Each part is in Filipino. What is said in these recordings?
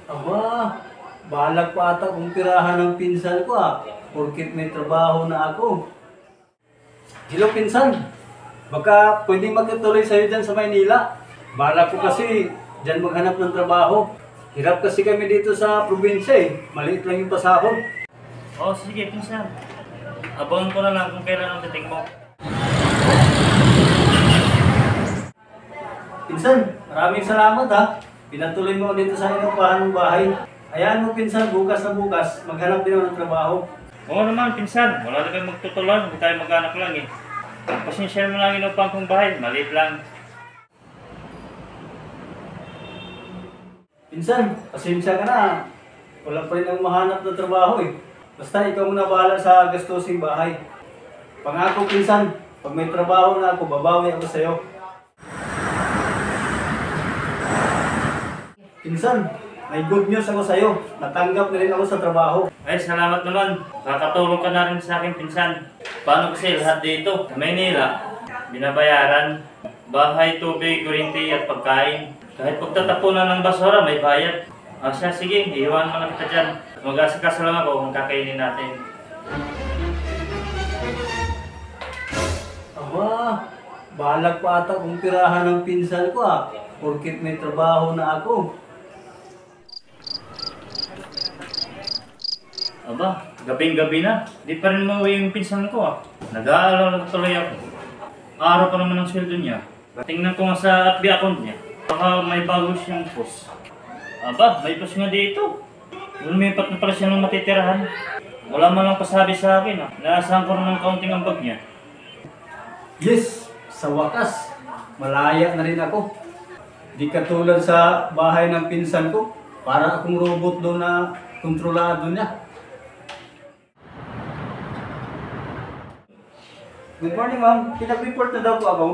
Aba, balag pa ata kung pirahan ng pinsan ko porkit may trabaho na ako. Hello pinsan, baka pwedeng magkatuloy sa'yo dyan sa Maynila. Balag ko kasi dyan maghanap ng trabaho. Hirap kasi kami dito sa probinsya maliit lang yung pasahod. Oo, sige, pinsan. Abangan ko na lang kung kailan ang dating mo. Pinsan, maraming salamat Pinatuloy mo dito sa inupahan ng bahay. Hayaan mo pinsan, bukas na bukas, maghanap din ako ng trabaho. Oo naman, pinsan. Wala na kayo magtutulan. Hindi tayo mag-anak lang Pasensya mo lang inupang kong bahay. Maliit lang. Pinsan, pasensya ka na. Wala pa rin ang mahanap ng trabaho Basta ikaw muna bahala sa gastusing bahay. Pangako pinsan, pag may trabaho na ako, babawi ako sa'yo. Pinsan, may good news ako sa'yo. Natanggap na rin ako sa trabaho. Ay, salamat naman. Kakatulong ka na rin sa akin, pinsan. Paano kasi lahat dito? Sa Maynila, binabayaran. Bahay, tubig, kurinti at pagkain. Kahit pagtatapunan ng basura, may bayad. Siya, sige, iiwan mo na kita dyan. Mag-asikaso lang ako kung kakainin natin. Aba, balag pa ata kung pirahan ng pinsan ko porkit may trabaho na ako. Aba, gabing-gabi na. Di pa rin mauwi yung pinsan ko Nag-aalala na tuloy ako. Araw pa naman ang sweldo niya. Tingnan ko nga sa FB account niya. Baka may bago siyang post. Aba, may post nga dito. Lumipat na pala siya ng matitirahan. Wala man lang pasabi sa akin Naasahan ko naman kaunting ambag niya. Yes, sa wakas, malaya na rin ako. Di katulad sa bahay ng pinsan ko. Para akong robot doon na kontrolado niya. Good morning, ma'am. Pinag-report na daw po ako.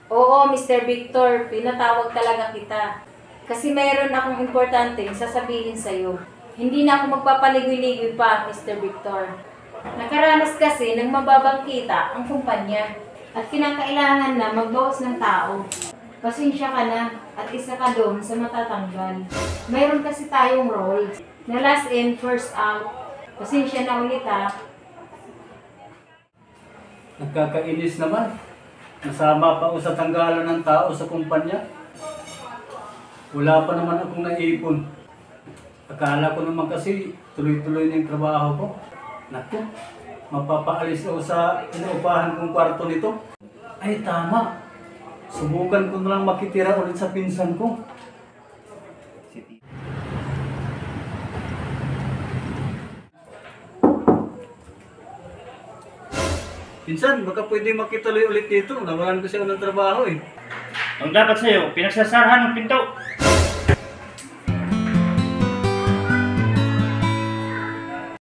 Oo, Mr. Victor. Pinatawag talaga kita. Kasi mayroon akong importanteng sasabihin sa'yo. Hindi na ako magpapaligoy-ligoy pa, Mr. Victor. Nakaranas kasi ng mababang kita ang kumpanya at kinakailangan na magbawas ng tao. Pasensya ka na at isa ka doon sa matatanggal. Mayroon kasi tayong role na last in, first out. Pasensya na ulit Nagkakainis naman. Nasama pa ako sa tanggalan ng tao sa kumpanya. Wala pa naman akong naipon. Akala ko naman kasi tuloy-tuloy na yung trabaho ko. Naku, mapapaalis ako sa inuupahan kong kwarto nito. Ay tama. Subukan ko na lang makitira ulit sa pinsan ko. Pinsan, baka pwede makituloy ulit dito. Nawalan ko siya ng trabaho Ang dapat sa'yo, pinagsasarahan ng pinto.